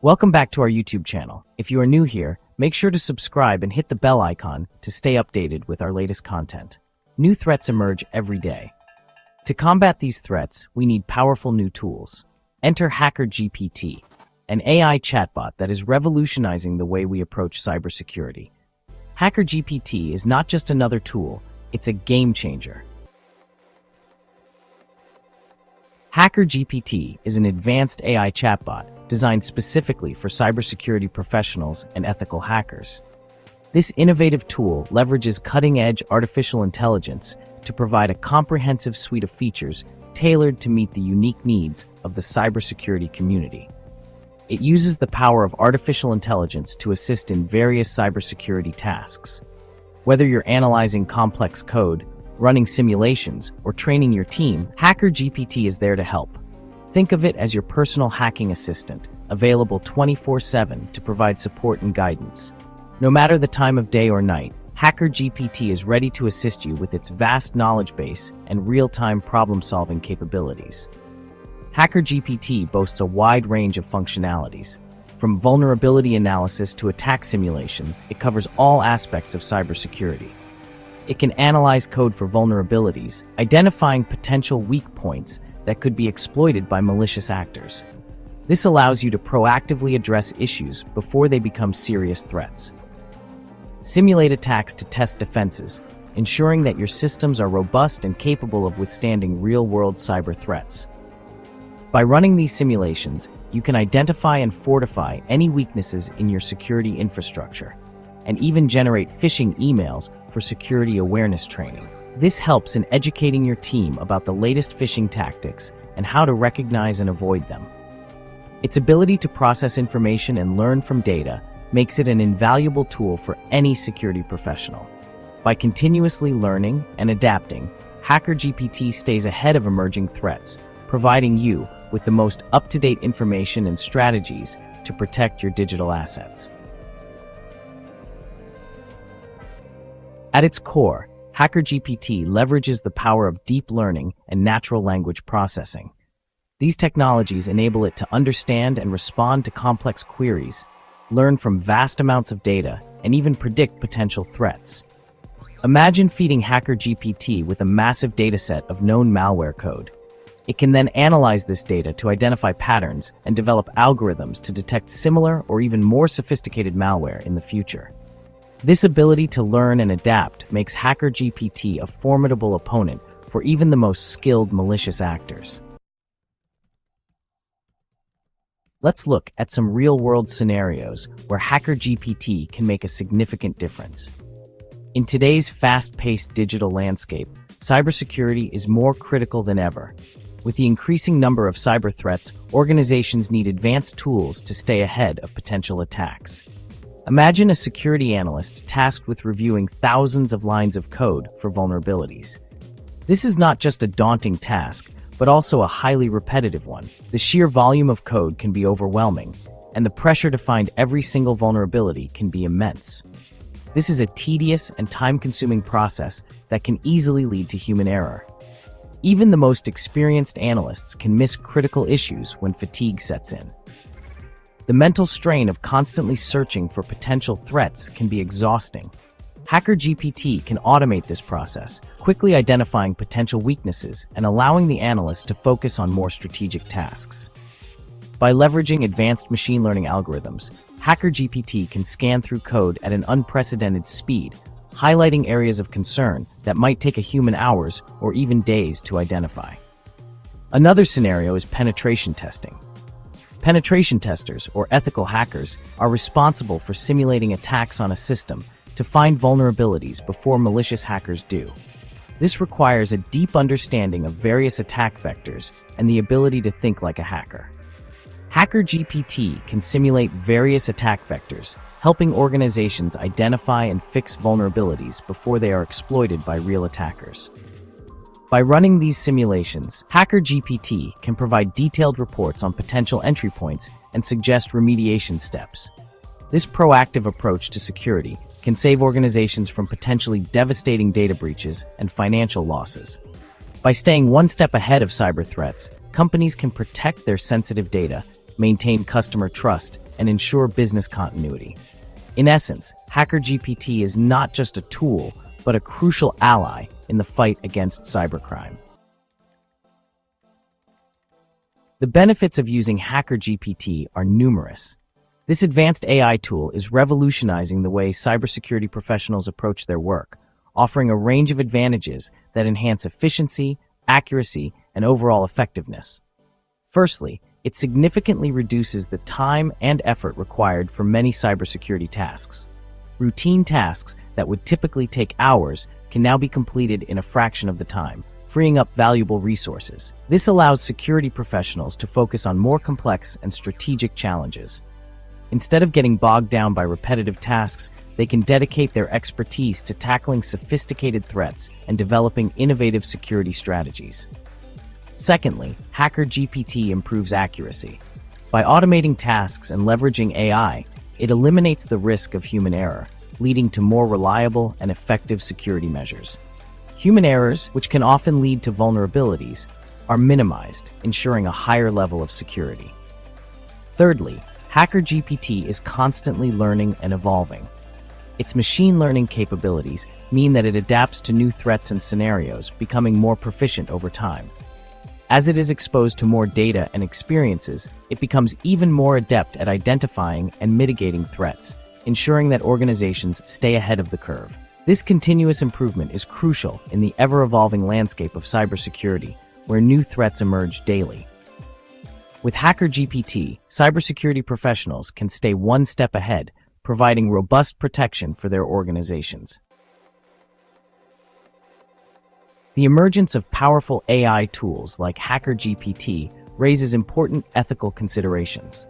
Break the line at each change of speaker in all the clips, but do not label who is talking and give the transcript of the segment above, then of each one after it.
Welcome back to our YouTube channel. If you are new here, make sure to subscribe and hit the bell icon to stay updated with our latest content. New threats emerge every day. To combat these threats, we need powerful new tools. Enter HACKER-GPT, an AI chatbot that is revolutionizing the way we approach cybersecurity. HACKER-GPT is not just another tool, it's a game changer. HACKER-GPT is an advanced AI chatbot designed specifically for cybersecurity professionals and ethical hackers. This innovative tool leverages cutting-edge artificial intelligence to provide a comprehensive suite of features tailored to meet the unique needs of the cybersecurity community. It uses the power of artificial intelligence to assist in various cybersecurity tasks. Whether you're analyzing complex code, running simulations, or training your team, HACKER-GPT is there to help. Think of it as your personal hacking assistant, available 24/7 to provide support and guidance. No matter the time of day or night, HACKER-GPT is ready to assist you with its vast knowledge base and real-time problem-solving capabilities. HACKER-GPT boasts a wide range of functionalities. From vulnerability analysis to attack simulations, it covers all aspects of cybersecurity. It can analyze code for vulnerabilities, identifying potential weak points that could be exploited by malicious actors. This allows you to proactively address issues before they become serious threats. Simulate attacks to test defenses, ensuring that your systems are robust and capable of withstanding real-world cyber threats. By running these simulations, you can identify and fortify any weaknesses in your security infrastructure, and even generate phishing emails for security awareness training. This helps in educating your team about the latest phishing tactics and how to recognize and avoid them. Its ability to process information and learn from data makes it an invaluable tool for any security professional. By continuously learning and adapting, HACKER-GPT stays ahead of emerging threats, providing you with the most up-to-date information and strategies to protect your digital assets. At its core, HACKER-GPT leverages the power of deep learning and natural language processing. These technologies enable it to understand and respond to complex queries, learn from vast amounts of data, and even predict potential threats. Imagine feeding HACKER-GPT with a massive dataset of known malware code. It can then analyze this data to identify patterns and develop algorithms to detect similar or even more sophisticated malware in the future. This ability to learn and adapt makes HACKER-GPT a formidable opponent for even the most skilled malicious actors. Let's look at some real-world scenarios where HACKER-GPT can make a significant difference. In today's fast-paced digital landscape, cybersecurity is more critical than ever. With the increasing number of cyber threats, organizations need advanced tools to stay ahead of potential attacks. Imagine a security analyst tasked with reviewing thousands of lines of code for vulnerabilities. This is not just a daunting task, but also a highly repetitive one. The sheer volume of code can be overwhelming, and the pressure to find every single vulnerability can be immense. This is a tedious and time-consuming process that can easily lead to human error. Even the most experienced analysts can miss critical issues when fatigue sets in. The mental strain of constantly searching for potential threats can be exhausting. HACKER-GPT can automate this process, quickly identifying potential weaknesses and allowing the analyst to focus on more strategic tasks. By leveraging advanced machine learning algorithms, HACKER-GPT can scan through code at an unprecedented speed, highlighting areas of concern that might take a human hours or even days to identify. Another scenario is penetration testing. Penetration testers, or ethical hackers, are responsible for simulating attacks on a system to find vulnerabilities before malicious hackers do. This requires a deep understanding of various attack vectors and the ability to think like a hacker. HACKER-GPT can simulate various attack vectors, helping organizations identify and fix vulnerabilities before they are exploited by real attackers. By running these simulations, HACKER-GPT can provide detailed reports on potential entry points and suggest remediation steps. This proactive approach to security can save organizations from potentially devastating data breaches and financial losses. By staying one step ahead of cyber threats, companies can protect their sensitive data, maintain customer trust, and ensure business continuity. In essence, HACKER-GPT is not just a tool, but a crucial ally in the fight against cybercrime. The benefits of using HACKER-GPT are numerous. This advanced AI tool is revolutionizing the way cybersecurity professionals approach their work, offering a range of advantages that enhance efficiency, accuracy, and overall effectiveness. Firstly, it significantly reduces the time and effort required for many cybersecurity tasks. Routine tasks that would typically take hours can now be completed in a fraction of the time, freeing up valuable resources. This allows security professionals to focus on more complex and strategic challenges. Instead of getting bogged down by repetitive tasks, they can dedicate their expertise to tackling sophisticated threats and developing innovative security strategies. Secondly, HACKER-GPT improves accuracy. By automating tasks and leveraging AI, it eliminates the risk of human error, leading to more reliable and effective security measures. Human errors, which can often lead to vulnerabilities, are minimized, ensuring a higher level of security. Thirdly, HACKER-GPT is constantly learning and evolving. Its machine learning capabilities mean that it adapts to new threats and scenarios, becoming more proficient over time. As it is exposed to more data and experiences, it becomes even more adept at identifying and mitigating threats, ensuring that organizations stay ahead of the curve. This continuous improvement is crucial in the ever-evolving landscape of cybersecurity, where new threats emerge daily. With HACKER-GPT, cybersecurity professionals can stay one step ahead, providing robust protection for their organizations. The emergence of powerful AI tools like HACKER-GPT raises important ethical considerations.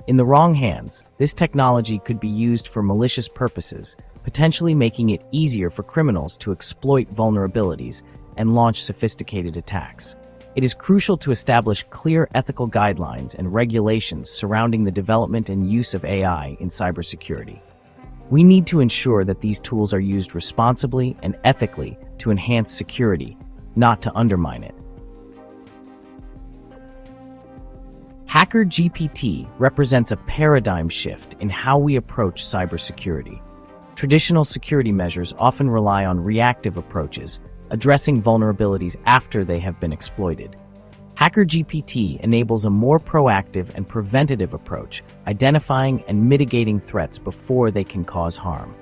In the wrong hands, this technology could be used for malicious purposes, potentially making it easier for criminals to exploit vulnerabilities and launch sophisticated attacks. It is crucial to establish clear ethical guidelines and regulations surrounding the development and use of AI in cybersecurity. We need to ensure that these tools are used responsibly and ethically to enhance security, not to undermine it. HACKER-GPT represents a paradigm shift in how we approach cybersecurity. Traditional security measures often rely on reactive approaches, addressing vulnerabilities after they have been exploited. HACKER-GPT enables a more proactive and preventative approach, identifying and mitigating threats before they can cause harm.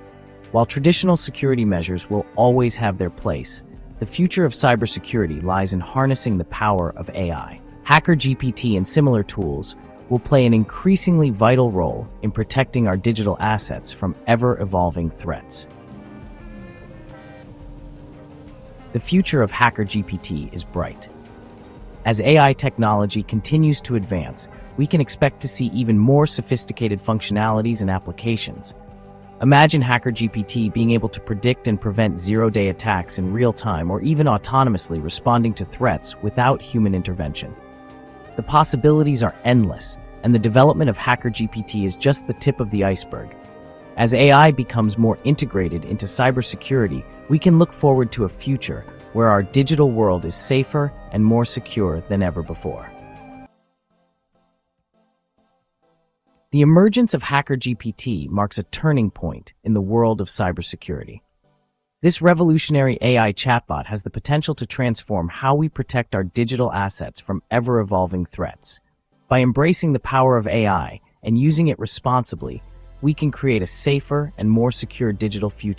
While traditional security measures will always have their place, the future of cybersecurity lies in harnessing the power of AI. HACKER-GPT and similar tools will play an increasingly vital role in protecting our digital assets from ever-evolving threats. The future of HACKER-GPT is bright. As AI technology continues to advance, we can expect to see even more sophisticated functionalities and applications. Imagine HACKER-GPT being able to predict and prevent zero-day attacks in real time or even autonomously responding to threats without human intervention. The possibilities are endless, and the development of HACKER-GPT is just the tip of the iceberg. As AI becomes more integrated into cybersecurity, we can look forward to a future where our digital world is safer and more secure than ever before. The emergence of HACKER-GPT marks a turning point in the world of cybersecurity. This revolutionary AI chatbot has the potential to transform how we protect our digital assets from ever-evolving threats. By embracing the power of AI and using it responsibly, we can create a safer and more secure digital future.